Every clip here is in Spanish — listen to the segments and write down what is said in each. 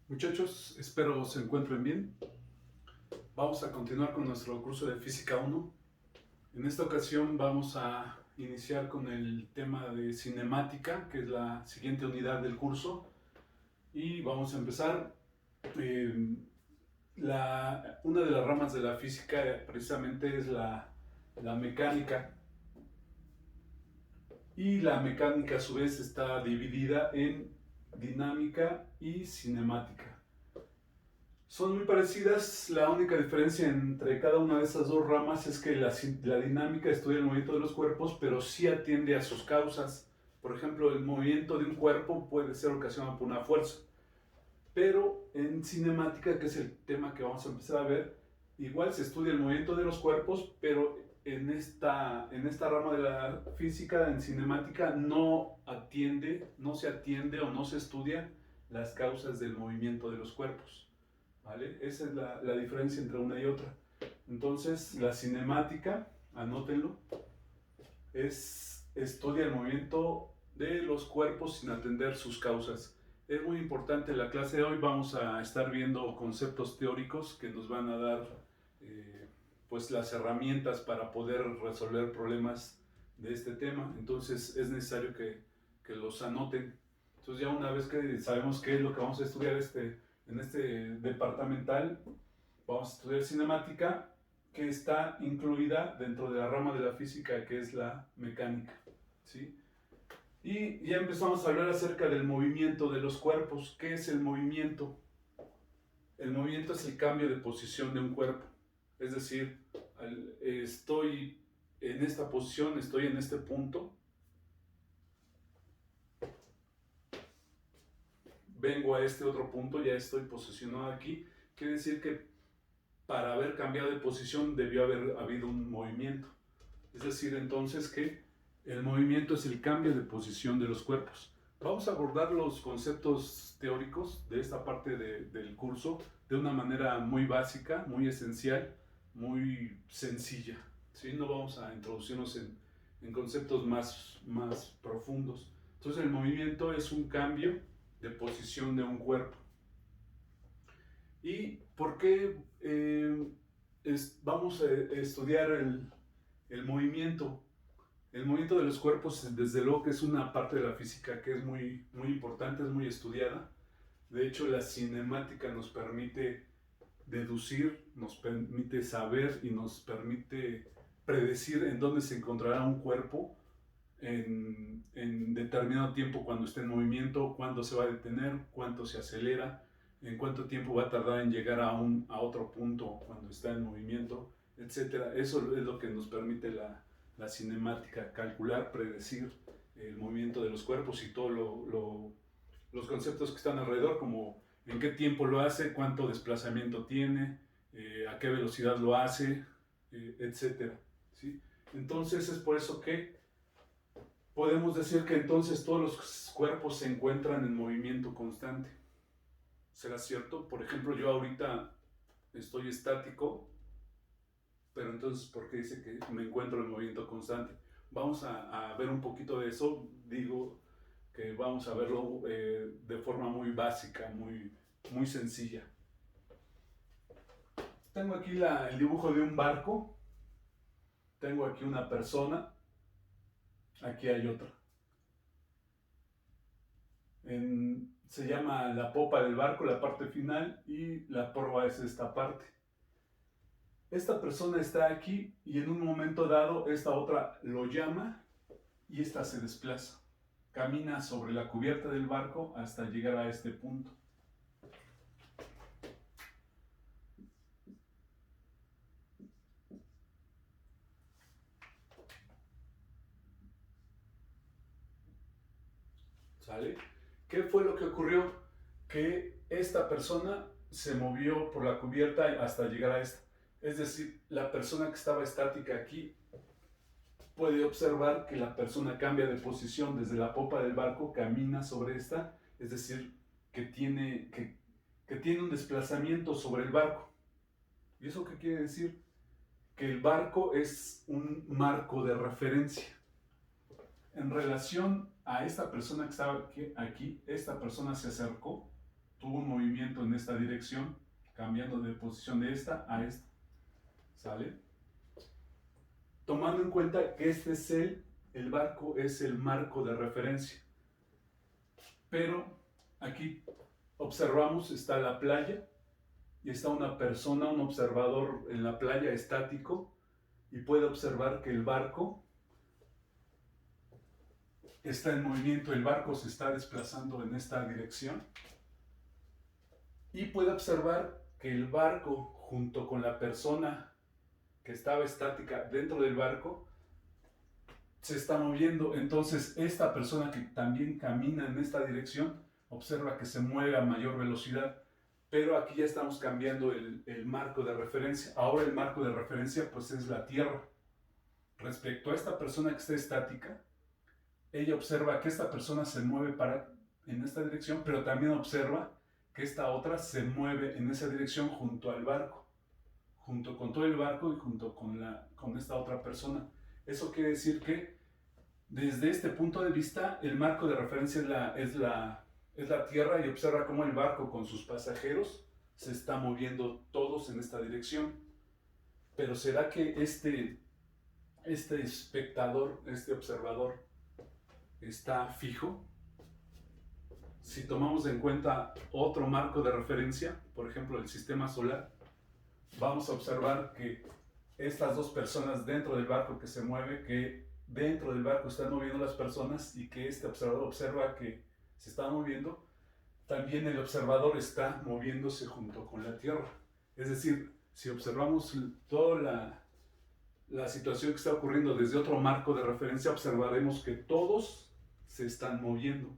Muchachos, espero se encuentren bien. Vamos a continuar con nuestro curso de Física 1. En esta ocasión vamos a iniciar con el tema de cinemática, que es la siguiente unidad del curso. Y vamos a empezar. eh, una de las ramas de la física precisamente es la mecánica. Y la mecánica a su vez está dividida en dinámica y cinemática. Son muy parecidas, la única diferencia entre cada una de esas dos ramas es que la dinámica estudia el movimiento de los cuerpos, pero sí atiende a sus causas. Por ejemplo, el movimiento de un cuerpo puede ser ocasionado por una fuerza, pero en cinemática, que es el tema que vamos a empezar a ver, igual se estudia el movimiento de los cuerpos, pero en esta rama de la física, en cinemática, no se atiende o no se estudia las causas del movimiento de los cuerpos. ¿Vale? Esa es la diferencia entre una y otra. Entonces, la cinemática, anótenlo, estudia el movimiento de los cuerpos sin atender sus causas. Es muy importante en la clase de hoy. Vamos a estar viendo conceptos teóricos que nos van a dar pues las herramientas para poder resolver problemas de este tema. Entonces es necesario que los anoten. Entonces ya una vez que sabemos qué es lo que vamos a estudiar en este departamental, vamos a estudiar cinemática, que está incluida dentro de la rama de la física que es la mecánica, ¿sí? Y ya empezamos a hablar acerca del movimiento de los cuerpos. ¿Qué es el movimiento? El movimiento es el cambio de posición de un cuerpo. Es decir, estoy en esta posición, estoy en este punto, vengo a este otro punto, ya estoy posicionado aquí. Quiere decir que para haber cambiado de posición debió haber habido un movimiento. Es decir, entonces que el movimiento es el cambio de posición de los cuerpos. Vamos a abordar los conceptos teóricos de esta parte del curso de una manera muy básica, muy esencial, muy sencilla. ¿Sí? No vamos a introducirnos en conceptos más profundos. Entonces el movimiento es un cambio de posición de un cuerpo. ¿Y por qué vamos a estudiar el movimiento? El movimiento de los cuerpos, desde luego que es una parte de la física que es muy importante, es muy estudiada. De hecho, la cinemática nos permite deducir, nos permite saber y nos permite predecir en dónde se encontrará un cuerpo en determinado tiempo cuando esté en movimiento, cuándo se va a detener, cuánto se acelera, en cuánto tiempo va a tardar en llegar a otro punto cuando está en movimiento, etcétera. Eso es lo que nos permite la cinemática, calcular, predecir el movimiento de los cuerpos y todos los conceptos que están alrededor, como en qué tiempo lo hace, cuánto desplazamiento tiene, a qué velocidad lo hace, etcétera. ¿Sí? Entonces es por eso que podemos decir que entonces todos los cuerpos se encuentran en movimiento constante. ¿Será cierto? Por ejemplo, yo ahorita estoy estático, pero entonces, ¿por qué dice que me encuentro en movimiento constante? Vamos a ver un poquito de eso. Digo que vamos a verlo de forma muy básica, muy sencilla. Tengo aquí el dibujo de un barco, tengo aquí una persona, aquí hay otra. Se llama la popa del barco, la parte final, y la proa es esta parte. Esta persona está aquí y en un momento dado esta otra lo llama y esta se desplaza. Camina sobre la cubierta del barco hasta llegar a este punto. ¿Sale? ¿Qué fue lo que ocurrió? Que esta persona se movió por la cubierta hasta llegar a esta. Es decir, la persona que estaba estática aquí puede observar que la persona cambia de posición desde la popa del barco, camina sobre esta, es decir, que tiene un desplazamiento sobre el barco. ¿Y eso qué quiere decir? Que el barco es un marco de referencia. En relación a esta persona que estaba aquí, esta persona se acercó, tuvo un movimiento en esta dirección, cambiando de posición de esta a esta. ¿Sale? Tomando en cuenta que este es el barco es el marco de referencia. Pero aquí observamos, está la playa y está una persona, un observador en la playa estático, y puede observar que el barco está en movimiento, el barco se está desplazando en esta dirección, y puede observar que el barco junto con la persona que estaba estática dentro del barco se está moviendo. Entonces esta persona que también camina en esta dirección observa que se mueve a mayor velocidad, pero aquí ya estamos cambiando el marco de referencia. Ahora el marco de referencia pues es la Tierra. Respecto a esta persona que está estática, ella observa que esta persona se mueve en esta dirección, pero también observa que esta otra se mueve en esa dirección junto al barco, junto con todo el barco y junto con esta otra persona. Eso quiere decir que desde este punto de vista el marco de referencia es la Tierra, y observa cómo el barco con sus pasajeros se está moviendo todos en esta dirección. Pero ¿será que este espectador, este observador, está fijo? Si tomamos en cuenta otro marco de referencia, por ejemplo el sistema solar, vamos a observar que estas dos personas dentro del barco que se mueve, que dentro del barco están moviendo las personas, y que este observador observa que se está moviendo, también el observador está moviéndose junto con la Tierra. Es decir, si observamos toda la situación que está ocurriendo desde otro marco de referencia, observaremos que todos se están moviendo.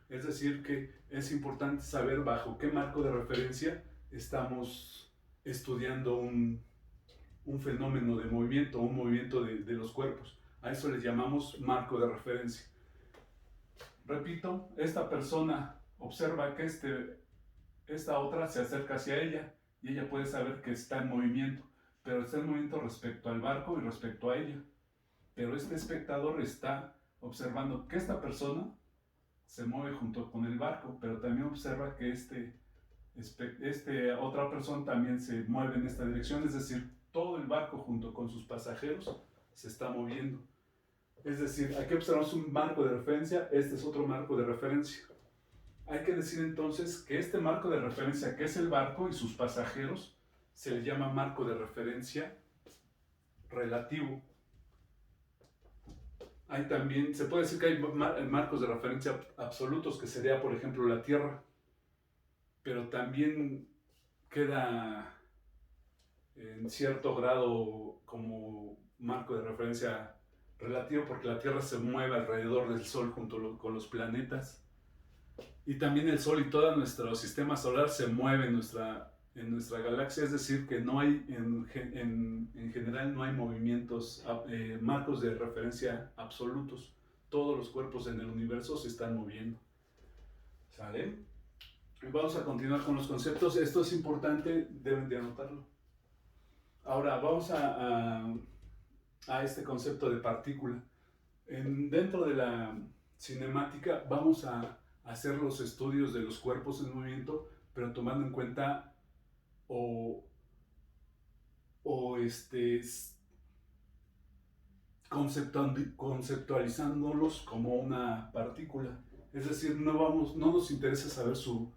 Es decir, que es importante saber bajo qué marco de referencia estamos estudiando un fenómeno de movimiento, un movimiento de los cuerpos. A eso les llamamos marco de referencia. Repito, esta persona observa que esta otra se acerca hacia ella, y ella puede saber que está en movimiento, pero está en movimiento respecto al barco y respecto a ella. Pero este espectador está observando que esta persona se mueve junto con el barco, pero también observa que otra persona también se mueve en esta dirección. Es decir, todo el barco junto con sus pasajeros se está moviendo. Es decir, aquí observamos un marco de referencia, este es otro marco de referencia. Hay que decir entonces que este marco de referencia, que es el barco y sus pasajeros, se le llama marco de referencia relativo. Hay también, se puede decir que hay marcos de referencia absolutos, que sería por ejemplo la Tierra, pero también queda en cierto grado como marco de referencia relativo, porque la Tierra se mueve alrededor del Sol junto con los planetas, y también el Sol y todo nuestro sistema solar se mueve en nuestra galaxia. Es decir, que no hay, en general no hay movimientos, marcos de referencia absolutos. Todos los cuerpos en el universo se están moviendo. ¿Sale? Vamos a continuar con los conceptos. Esto es importante, deben de anotarlo. Ahora vamos a este concepto de partícula. Dentro de la cinemática vamos a hacer los estudios de los cuerpos en movimiento, pero tomando en cuenta conceptualizándolos como una partícula. Es decir, no nos interesa saber su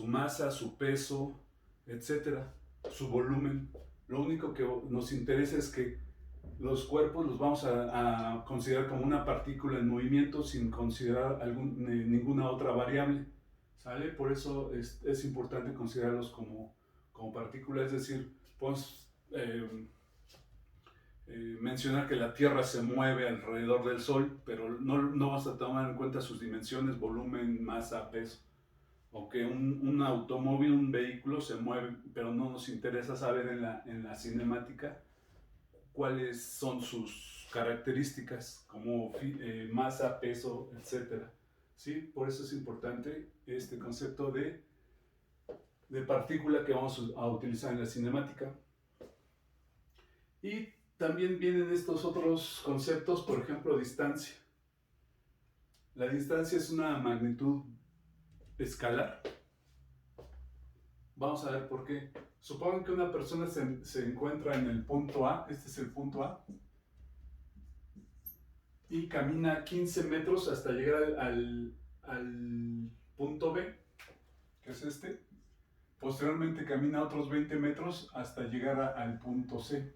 masa, su peso, etcétera, su volumen. Lo único que nos interesa es que los cuerpos los vamos a considerar como una partícula en movimiento, sin considerar ninguna otra variable. ¿Sale? Por eso es importante considerarlos como partículas. Es decir, podemos mencionar que la Tierra se mueve alrededor del Sol, pero no vamos a tomar en cuenta sus dimensiones, volumen, masa, peso. O que un automóvil, un vehículo se mueve, pero no nos interesa saber en la cinemática cuáles son sus características, como masa, peso, etc. ¿Sí? Por eso es importante este concepto de partícula que vamos a utilizar en la cinemática. Y también vienen estos otros conceptos, por ejemplo, distancia. La distancia es una magnitud escalar Vamos a ver por qué. Supongan que una persona se encuentra en el punto A, este es el punto A, y camina 15 metros hasta llegar al punto B, que es este. Posteriormente camina otros 20 metros hasta llegar al punto C.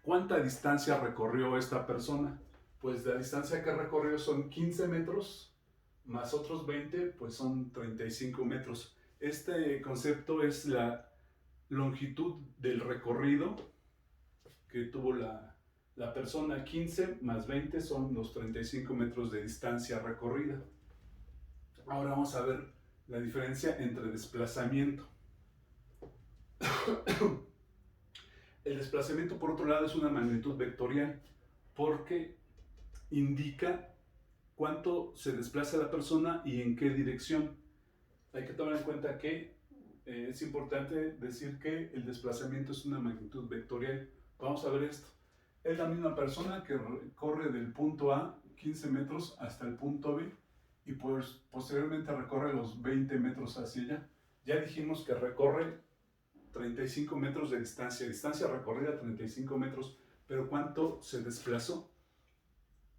¿Cuánta distancia recorrió esta persona? Pues la distancia que recorrió son 15 metros, más otros 20, pues son 35 metros. Este concepto es la longitud del recorrido que tuvo la persona. 15 más 20 son los 35 metros de distancia recorrida. Ahora vamos a ver la diferencia entre desplazamiento. El desplazamiento, por otro lado, es una magnitud vectorial porque indica cuánto se desplaza la persona y en qué dirección. Hay que tomar en cuenta que es importante decir que el desplazamiento es una magnitud vectorial. Vamos a ver esto. Es la misma persona que corre del punto A 15 metros hasta el punto B y pues posteriormente recorre los 20 metros hacia allá. Ya dijimos que recorre 35 metros de distancia recorrida 35 metros, pero ¿cuánto se desplazó?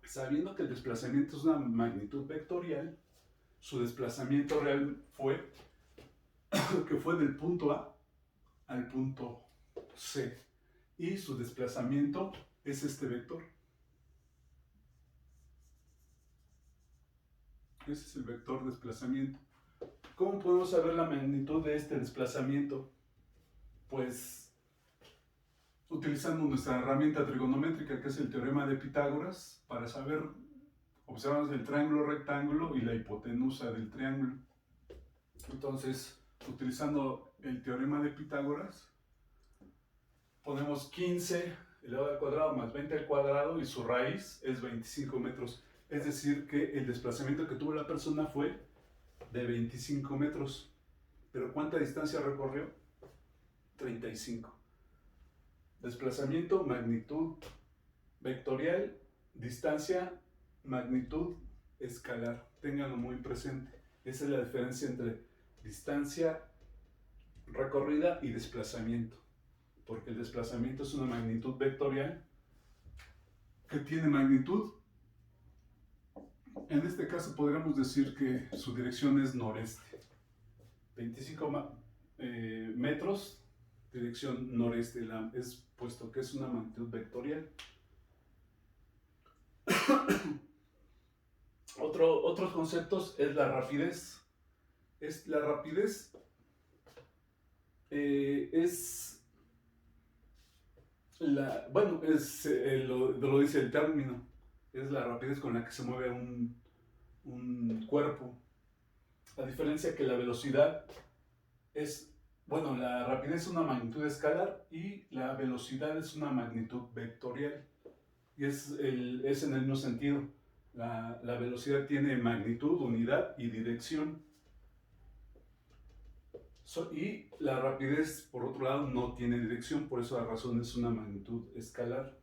Sabiendo que el desplazamiento es una magnitud vectorial, su desplazamiento real fue que fue del punto A al punto C, y su desplazamiento es este vector. Ese es el vector desplazamiento. ¿Cómo podemos saber la magnitud de este desplazamiento? Pues utilizando nuestra herramienta trigonométrica, que es el teorema de Pitágoras, para saber, observamos el triángulo rectángulo y la hipotenusa del triángulo. Entonces, utilizando el teorema de Pitágoras, ponemos 15 elevado al cuadrado más 20 al cuadrado y su raíz es 25 metros. Es decir, que el desplazamiento que tuvo la persona fue de 25 metros. ¿Pero cuánta distancia recorrió? 35. Desplazamiento, magnitud vectorial, distancia, magnitud escalar. Ténganlo muy presente. Esa es la diferencia entre distancia recorrida y desplazamiento. Porque el desplazamiento es una magnitud vectorial que tiene magnitud. En este caso podríamos decir que su dirección es noreste. 25 metros, dirección noreste, es puesto que es una magnitud vectorial. Otros conceptos es la rapidez. La rapidez lo dice el término, es la rapidez con la que se mueve un cuerpo. A diferencia que la velocidad la rapidez es una magnitud escalar y la velocidad es una magnitud vectorial. Y es en el mismo sentido. La velocidad tiene magnitud, unidad y dirección. Y la rapidez, por otro lado, no tiene dirección, por esa razón es una magnitud escalar.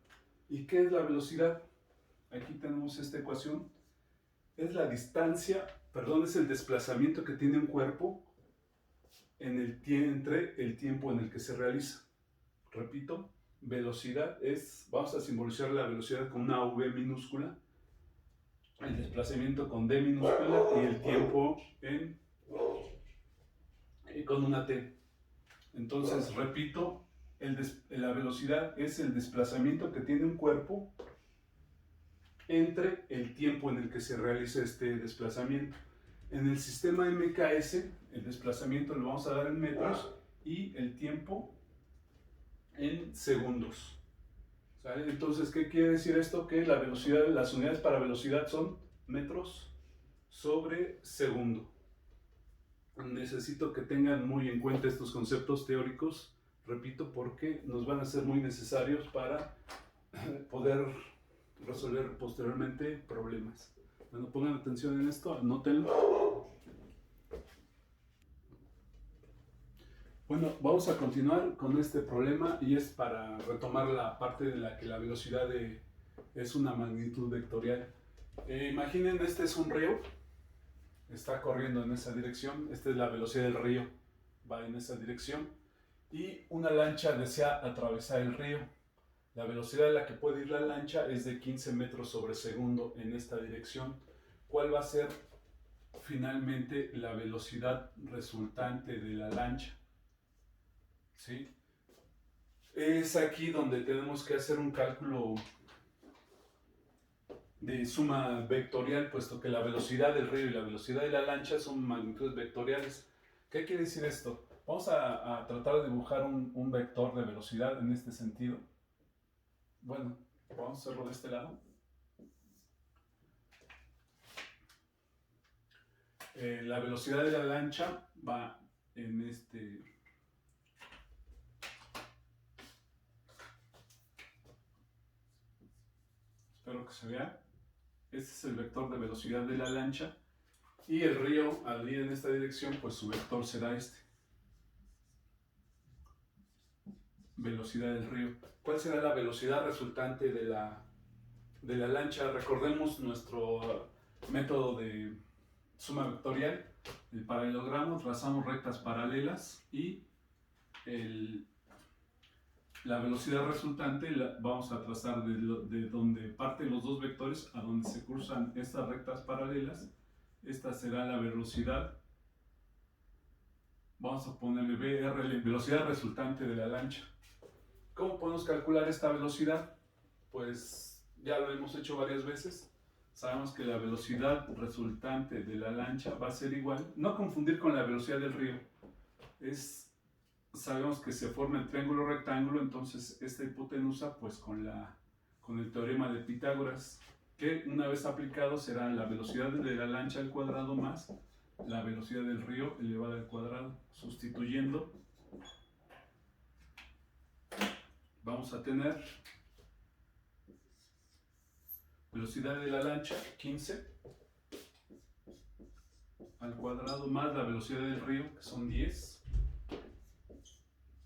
¿Y qué es la velocidad? Aquí tenemos esta ecuación. Es la distancia, es el desplazamiento que tiene un cuerpo entre el tiempo en el que se realiza. Repito, velocidad vamos a simbolizar la velocidad con una v minúscula, el desplazamiento con d minúscula y el tiempo con una t. Entonces, repito, la velocidad es el desplazamiento que tiene un cuerpo entre el tiempo en el que se realiza este desplazamiento. En el sistema MKS, el desplazamiento lo vamos a dar en metros y el tiempo en segundos. ¿Sale? Entonces, ¿qué quiere decir esto? Que la velocidad, las unidades para velocidad son metros sobre segundo. Necesito que tengan muy en cuenta estos conceptos teóricos, repito, porque nos van a ser muy necesarios para poder resolver posteriormente problemas. Bueno, pongan atención en esto, anótenlo. Bueno, vamos a continuar con este problema y es para retomar la parte de la que la velocidad es una magnitud vectorial. Imaginen, este es un río. está corriendo en esa dirección. Esta es la velocidad del río, va en esa dirección. Y una lancha desea atravesar el río. La velocidad a la que puede ir la lancha es de 15 metros sobre segundo en esta dirección. ¿Cuál va a ser finalmente la velocidad resultante de la lancha? ¿Sí? Es aquí donde tenemos que hacer un cálculo de suma vectorial, puesto que la velocidad del río y la velocidad de la lancha son magnitudes vectoriales. ¿Qué quiere decir esto? Vamos a tratar de dibujar un vector de velocidad en este sentido. Bueno, vamos a hacerlo de este lado. La velocidad de la lancha va en este... Espero que se vea. Este es el vector de velocidad de la lancha. Y el río, al ir en esta dirección, pues su vector será este. Velocidad del río. ¿Cuál será la velocidad resultante de la lancha? Recordemos nuestro método de suma vectorial. El paralelogramo, trazamos rectas paralelas y la velocidad resultante vamos a trazar de donde parten los dos vectores a donde se cruzan estas rectas paralelas. Esta será la velocidad. Vamos a ponerle VRL, velocidad resultante de la lancha. ¿Cómo podemos calcular esta velocidad? Pues ya lo hemos hecho varias veces. Sabemos que la velocidad resultante de la lancha va a ser igual. No confundir con la velocidad del río. Sabemos que se forma el triángulo rectángulo, entonces esta hipotenusa pues con el teorema de Pitágoras, que una vez aplicado será la velocidad de la lancha al cuadrado más la velocidad del río elevada al cuadrado. Sustituyendo, vamos a tener velocidad de la lancha 15 al cuadrado más la velocidad del río, que son 10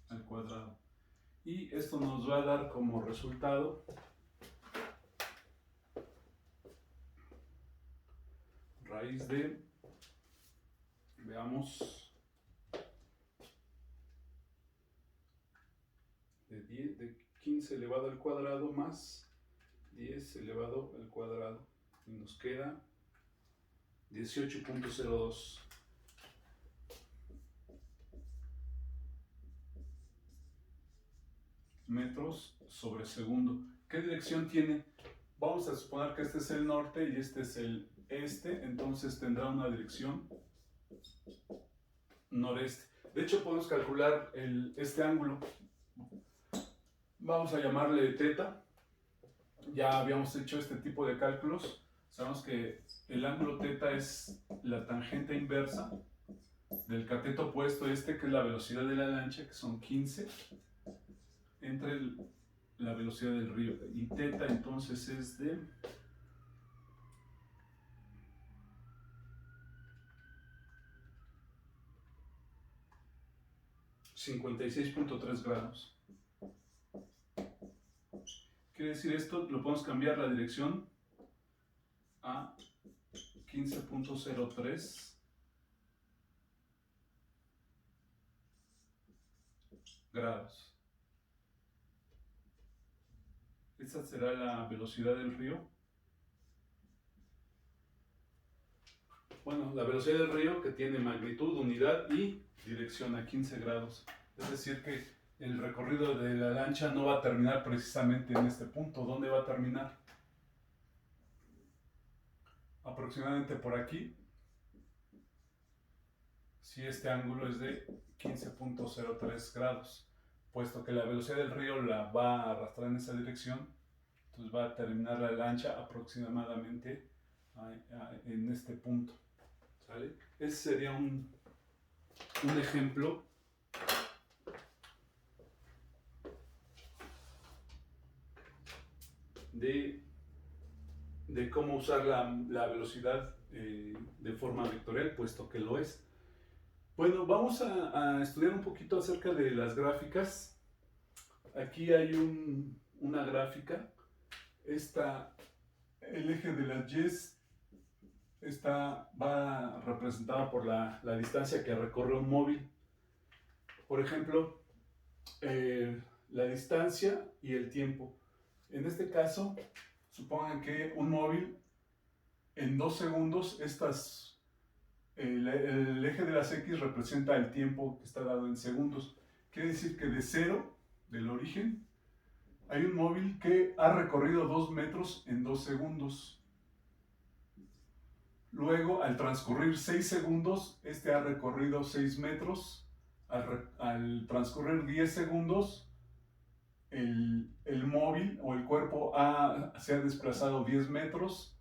al cuadrado. Y esto nos va a dar como resultado raíz de, veamos, de 15 elevado al cuadrado más 10 elevado al cuadrado. Y nos queda 18.02. metros sobre segundo. ¿Qué dirección tiene? Vamos a suponer que este es el norte y este es el este, entonces tendrá una dirección noreste. De hecho, podemos calcular este ángulo. Vamos a llamarle θ. Ya habíamos hecho este tipo de cálculos. Sabemos que el ángulo θ es la tangente inversa del cateto opuesto este, que es la velocidad de la lancha, que son 15, entre la velocidad del río. Y θ entonces es de 56.3 grados. Quiere decir esto, lo podemos cambiar la dirección a 15.03 grados. Esta será la velocidad del río. Bueno, la velocidad del río que tiene magnitud, unidad y dirección a 15 grados. Es decir que el recorrido de la lancha no va a terminar precisamente en este punto. ¿Dónde va a terminar? Aproximadamente por aquí. Si este ángulo es de 15.03 grados. Puesto que la velocidad del río la va a arrastrar en esa dirección, entonces va a terminar la lancha aproximadamente en este punto. ¿Sale? Ese sería un ejemplo de cómo usar la velocidad de forma vectorial, puesto que lo es. Bueno, vamos a estudiar un poquito acerca de las gráficas. Aquí hay una gráfica. El eje de las Y va representada por la distancia que recorre un móvil. Por ejemplo, la distancia y el tiempo. En este caso, supongan que un móvil en 2 segundos, el eje de las X representa el tiempo que está dado en segundos. Quiere decir que de cero, del origen, hay un móvil que ha recorrido 2 metros en 2 segundos. Luego, al transcurrir 6 segundos, este ha recorrido 6 metros. Al transcurrir 10 segundos, el móvil o el cuerpo se ha desplazado 10 metros.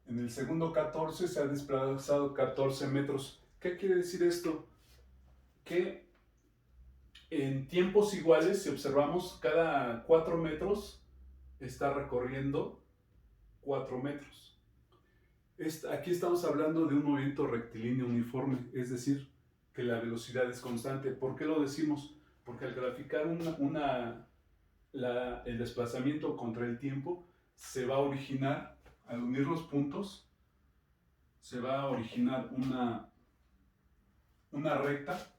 En el segundo 14 se ha desplazado 14 metros. ¿Qué quiere decir esto? Que en tiempos iguales, si observamos, cada 4 metros está recorriendo 4 metros. Aquí estamos hablando de un movimiento rectilíneo uniforme, es decir, que la velocidad es constante. ¿Por qué lo decimos? Porque al graficar el desplazamiento contra el tiempo, se va a originar, al unir los puntos, se va a originar una recta.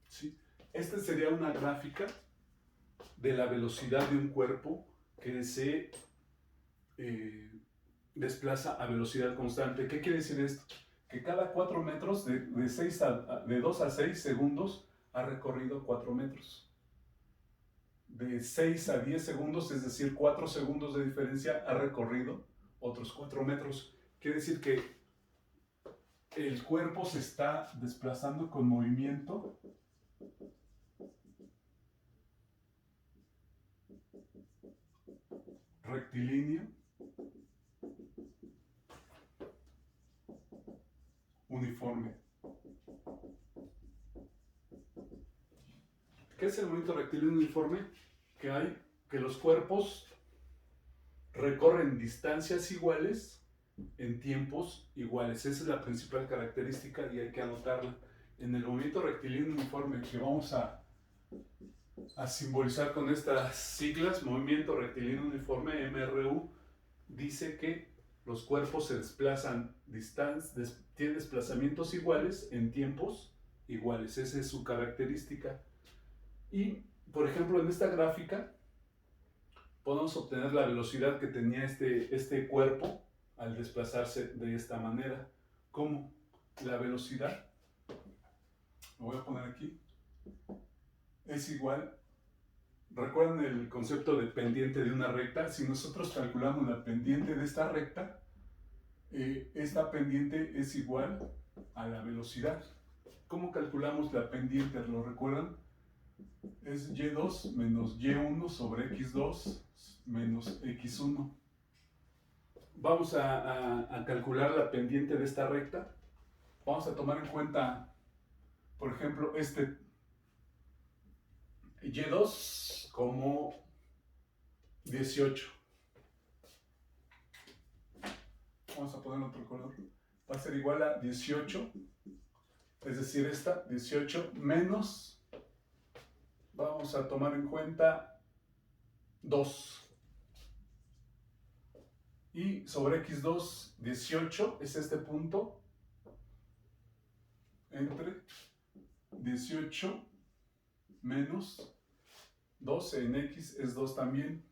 ¿Sí? Esta sería una gráfica de la velocidad de un cuerpo que se desplaza a velocidad constante. ¿Qué quiere decir esto? Que cada 4 metros, de 2 a 6 segundos, ha recorrido 4 metros. De 6 a 10 segundos, es decir, 4 segundos de diferencia, ha recorrido otros 4 metros. Quiere decir que el cuerpo se está desplazando con movimiento rectilíneo uniforme. ¿Qué es el movimiento rectilíneo uniforme? Que los cuerpos recorren distancias iguales en tiempos iguales. Esa es la principal característica y hay que anotarla. En el movimiento rectilíneo uniforme, que vamos a simbolizar con estas siglas, movimiento rectilíneo uniforme, MRU, dice que los cuerpos se desplazan tienen desplazamientos iguales en tiempos iguales. Esa es su característica. Y, por ejemplo, en esta gráfica podemos obtener la velocidad que tenía este cuerpo al desplazarse de esta manera. ¿Cómo? La velocidad, lo voy a poner aquí, es igual. ¿Recuerdan el concepto de pendiente de una recta? Si nosotros calculamos la pendiente de esta recta, esta pendiente es igual a la velocidad. ¿Cómo calculamos la pendiente? ¿Lo recuerdan? Es y2 menos y1 sobre x2 menos x1. Vamos a calcular la pendiente de esta recta. Vamos a tomar en cuenta, por ejemplo, este y2 como 18. Vamos a poner otro color. Va a ser igual a 18, es decir, esta 18 menos, vamos a tomar en cuenta 2. Y sobre x2, 18 es este punto entre 18 menos 12 en x es 2 también.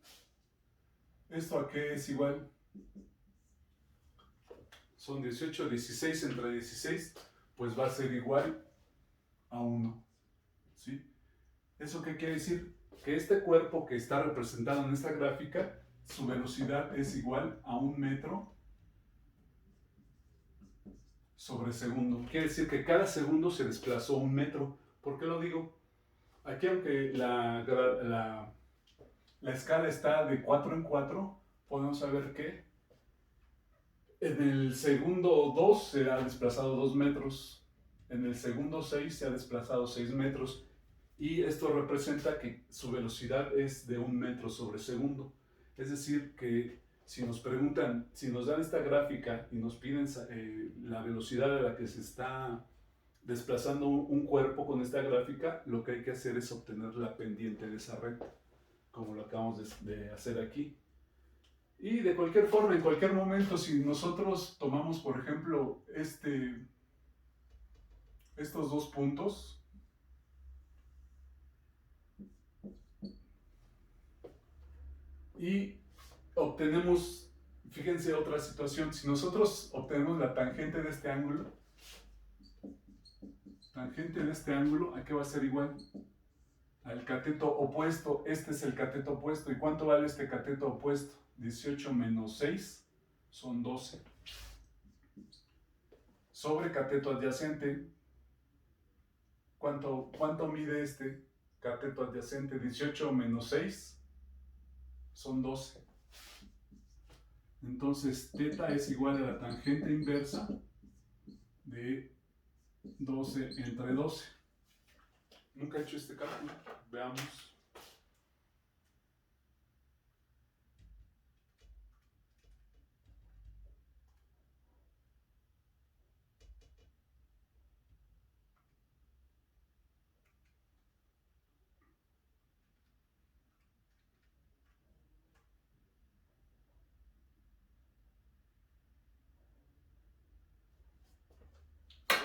¿Esto a qué es igual? Son 18, 16 entre 16, pues va a ser igual a 1. ¿Sí? ¿Eso qué quiere decir? Que este cuerpo que está representado en esta gráfica, su velocidad es igual a 1 metro sobre segundo. Quiere decir que cada segundo se desplazó 1 metro. ¿Por qué lo digo? Aquí, aunque la escala está de 4 en 4, podemos saber que en el segundo 2 se ha desplazado 2 metros, en el segundo 6 se ha desplazado 6 metros, y esto representa que su velocidad es de 1 metro sobre segundo. Es decir, que si nos preguntan, si nos dan esta gráfica y nos piden la velocidad a la que se está desplazando un cuerpo con esta gráfica, lo que hay que hacer es obtener la pendiente de esa recta, como lo acabamos de hacer aquí. Y de cualquier forma, en cualquier momento, si nosotros tomamos, por ejemplo, estos dos puntos y obtenemos, fíjense otra situación, si nosotros obtenemos la tangente de este ángulo, ¿a qué va a ser igual? Al cateto opuesto. Este es el cateto opuesto. ¿Y cuánto vale este cateto opuesto? 18 menos 6 son 12. Sobre cateto adyacente, ¿cuánto mide este cateto adyacente? 18 menos 6 son 12. Entonces, θ es igual a la tangente inversa de 12 entre 12. Nunca he hecho este cálculo. Veamos.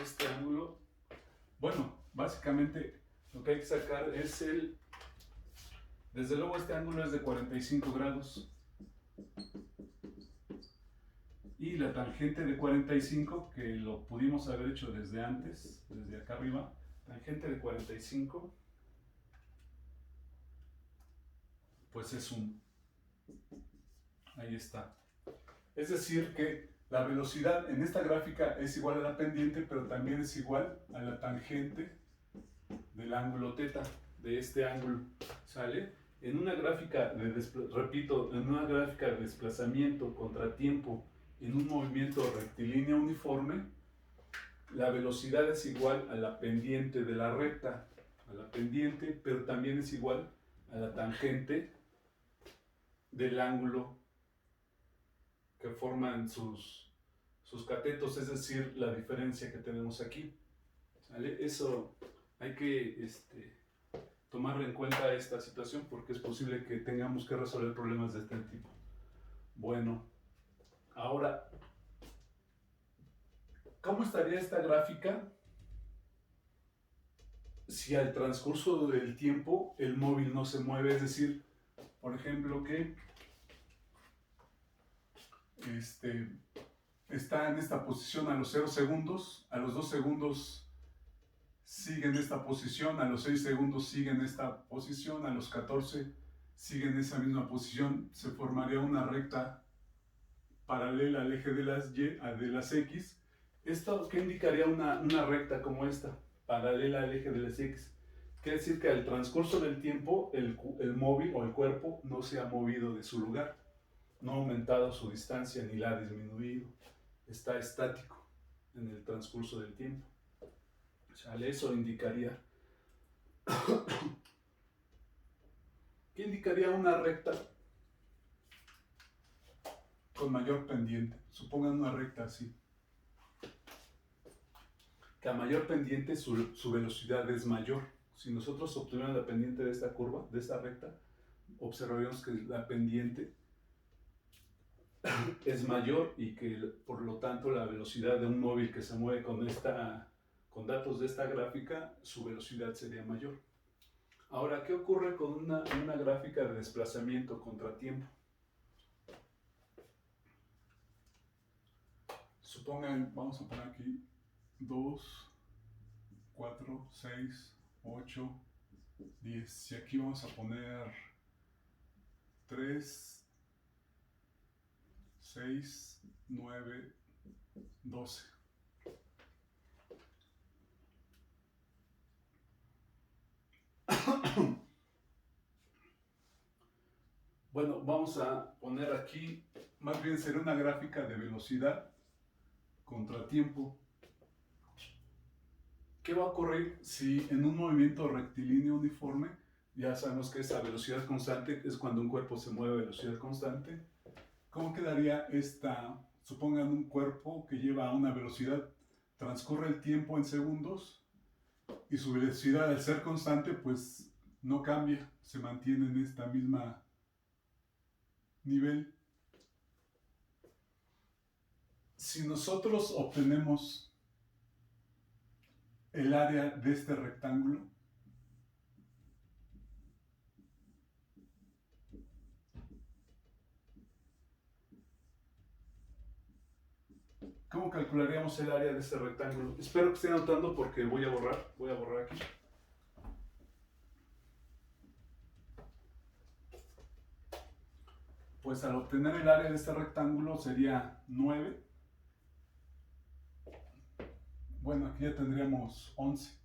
Este ángulo, bueno, básicamente lo que hay que sacar es desde luego este ángulo es de 45 grados y la tangente de 45, que lo pudimos haber hecho desde antes, desde acá arriba, tangente de 45, pues es ahí está. Es decir que la velocidad en esta gráfica es igual a la pendiente, pero también es igual a la tangente del ángulo θ, de este ángulo, ¿sale? En una gráfica repito, en una gráfica de desplazamiento contra tiempo en un movimiento rectilíneo uniforme, la velocidad es igual a la pendiente de la recta, a la pendiente, pero también es igual a la tangente del ángulo que forman sus catetos, es decir, la diferencia que tenemos aquí, ¿sale? Eso hay que tomar en cuenta esta situación porque es posible que tengamos que resolver problemas de este tipo. Bueno, ahora, ¿cómo estaría esta gráfica si al transcurso del tiempo el móvil no se mueve? Es decir, por ejemplo, que está en esta posición a los 0 segundos, a los 2 segundos sigue en esta posición, a los 6 segundos sigue en esta posición, a los 14 sigue en esa misma posición, se formaría una recta paralela al eje de las Y, de las X. ¿Esto qué indicaría una recta como esta, paralela al eje de las X? Quiere decir que al transcurso del tiempo el móvil o el cuerpo no se ha movido de su lugar, no ha aumentado su distancia ni la ha disminuido, está estático en el transcurso del tiempo. O sea, eso indicaría ¿qué indicaría una recta con mayor pendiente? Supongan una recta así, que a mayor pendiente su velocidad es mayor. Si nosotros obtuviéramos la pendiente de esta curva, de esta recta, observaríamos que la pendiente es mayor y que por lo tanto la velocidad de un móvil que se mueve con datos de esta gráfica, su velocidad sería mayor. Ahora, ¿qué ocurre con una gráfica de desplazamiento contratiempo? Supongan, vamos a poner aquí 2, 4, 6, 8, 10. Y aquí vamos a poner 3, 6, 9, 12. Bueno, vamos a poner aquí, más bien sería una gráfica de velocidad contra tiempo. ¿Qué va a ocurrir si en un movimiento rectilíneo uniforme, ya sabemos que esa velocidad constante es cuando un cuerpo se mueve a velocidad constante? ¿Cómo quedaría supongan un cuerpo que lleva a una velocidad, transcurre el tiempo en segundos y su velocidad al ser constante pues no cambia, se mantiene en esta misma nivel. Si nosotros obtenemos el área de este rectángulo, ¿cómo calcularíamos el área de este rectángulo? Espero que estén notando porque voy a borrar aquí. Pues al obtener el área de este rectángulo sería 9. Bueno, aquí ya tendríamos 11.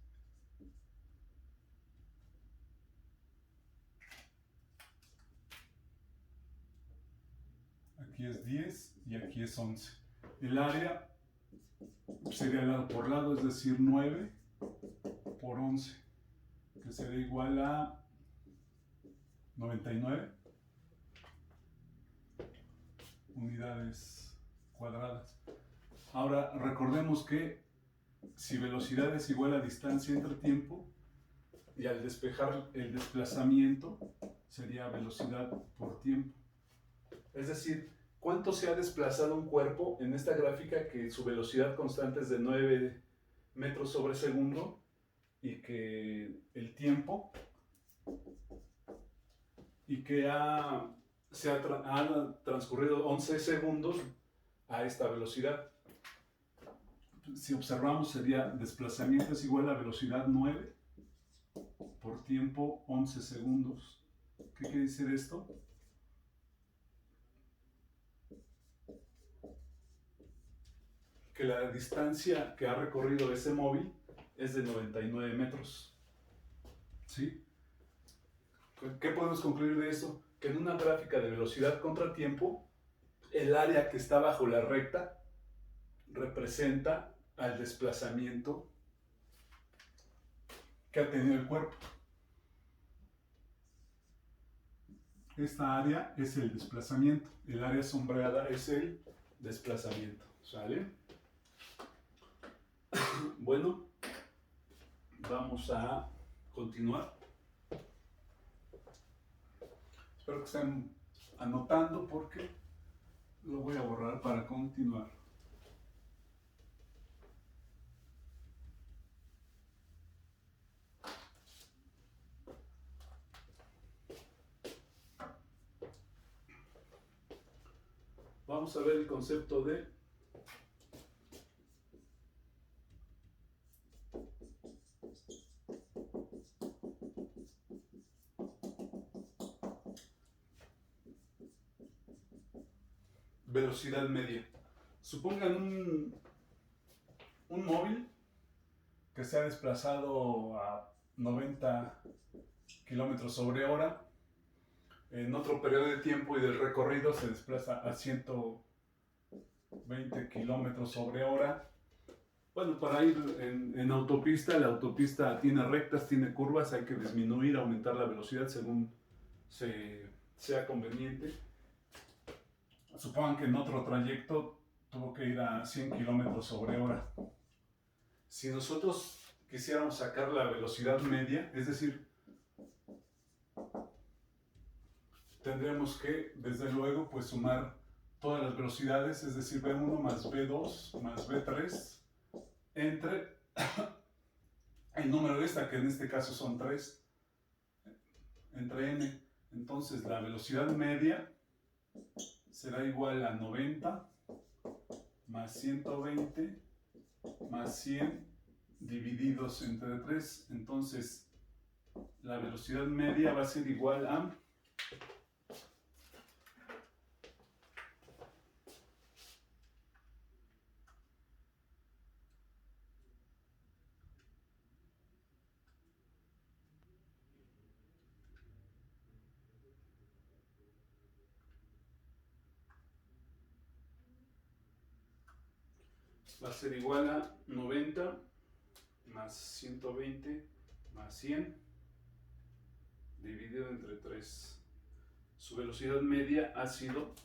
Aquí es 10 y aquí es 11. El área sería lado por lado, es decir, 9 por 11, que sería igual a 99 unidades cuadradas. Ahora recordemos que si velocidad es igual a distancia entre tiempo, y al despejar el desplazamiento sería velocidad por tiempo. Es decir, ¿cuánto se ha desplazado un cuerpo en esta gráfica que su velocidad constante es de 9 metros sobre segundo y que el tiempo y que ha transcurrido 11 segundos a esta velocidad? Si observamos sería desplazamiento es igual a velocidad 9 por tiempo 11 segundos. ¿Qué quiere decir esto? Que la distancia que ha recorrido ese móvil es de 99 metros. ¿Sí? ¿Qué podemos concluir de esto? Que en una gráfica de velocidad contra tiempo, el área que está bajo la recta representa al desplazamiento que ha tenido el cuerpo. Esta área es el desplazamiento, el área sombreada es el desplazamiento. ¿Sale? Bueno, vamos a continuar. Espero que estén anotando porque lo voy a borrar para continuar. Vamos a ver el concepto de velocidad media. Supongan un móvil que se ha desplazado a 90 kilómetros sobre hora. En otro periodo de tiempo y del recorrido se desplaza a 120 kilómetros sobre hora. Bueno, para ir en autopista, la autopista tiene rectas, tiene curvas, hay que disminuir, aumentar la velocidad según sea conveniente. Supongan que en otro trayecto tuvo que ir a 100 kilómetros sobre hora. Si nosotros quisiéramos sacar la velocidad media, es decir, tendremos que, desde luego, pues sumar todas las velocidades, es decir, V1 más V2 más V3, entre el número de esta, que en este caso son 3, entre n. Entonces la velocidad media será igual a 90 más 120 más 100 divididos entre 3. Entonces la velocidad media va a ser igual a va a ser igual a 90 más 120 más 100 dividido entre 3. Su velocidad media ha sido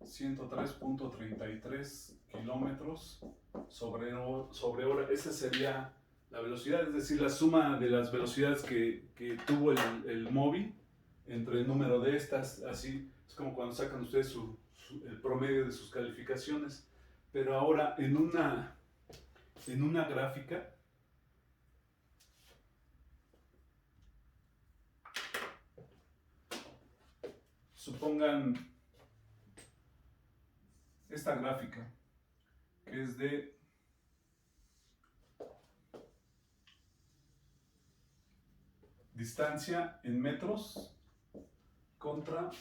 103.33 kilómetros sobre hora. Esa sería la velocidad, es decir, la suma de las velocidades que tuvo el móvil entre el número de estas, así es como cuando sacan ustedes el promedio de sus calificaciones. Pero ahora en una gráfica, supongan esta gráfica, que es de distancia en metros contra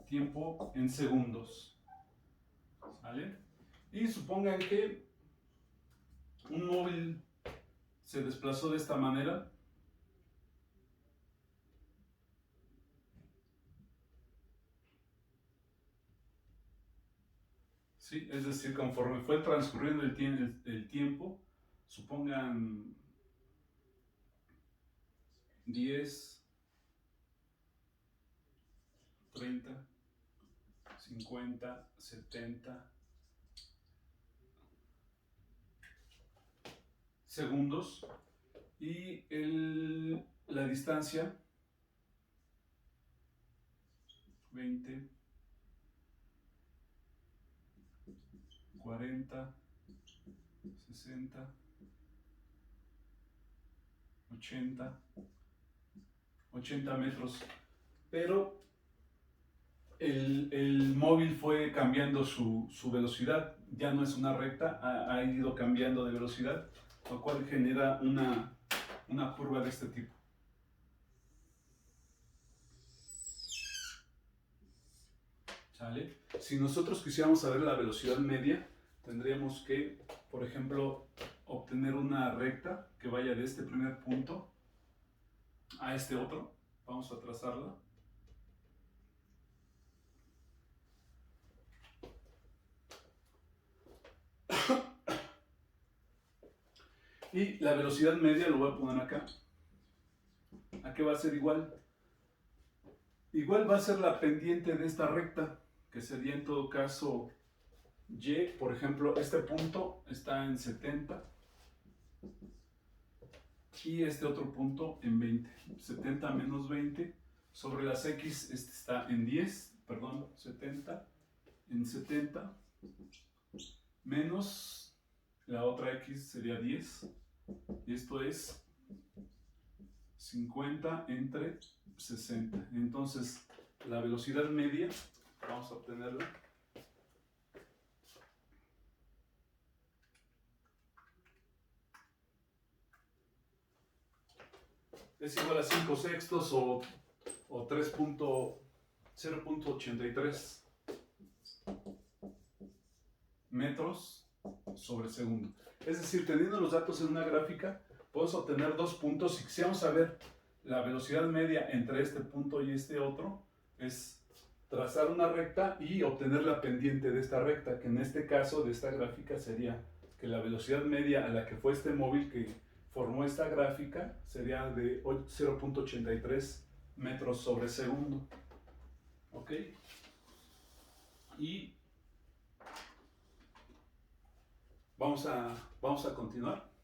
tiempo en segundos, ¿vale? Y supongan que un móvil se desplazó de esta manera. ¿Sí? Es decir, conforme fue transcurriendo el tiempo, supongan 10, 30, 50, 70 segundos y la distancia 20, 40, 60, 80 metros. Pero el móvil fue cambiando su velocidad, ya no es una recta, ha ido cambiando de velocidad, lo cual genera una curva de este tipo. ¿Sale? Si nosotros quisiéramos saber la velocidad media, tendríamos que, por ejemplo, obtener una recta que vaya de este primer punto a este otro. Vamos a trazarla. Y la velocidad media lo voy a poner acá. ¿A qué va a ser igual? Igual va a ser la pendiente de esta recta, que sería en todo caso y. Por ejemplo, este punto está en 70 y este otro punto en 20. 70 menos 20 sobre las x, este está en 10, perdón, 70 en 70 menos la otra x sería 10, y esto es 50 entre 60. Entonces, la velocidad media, vamos a obtenerla. Es igual a 5 sextos o 0.83 metros sobre segundo. Es decir, teniendo los datos en una gráfica, podemos obtener dos puntos. Si quisiéramos saber la velocidad media entre este punto y este otro, es trazar una recta y obtener la pendiente de esta recta, que en este caso de esta gráfica sería que la velocidad media a la que fue este móvil que formó esta gráfica sería de 0.83 metros sobre segundo. ¿Ok? Y vamos a continuar.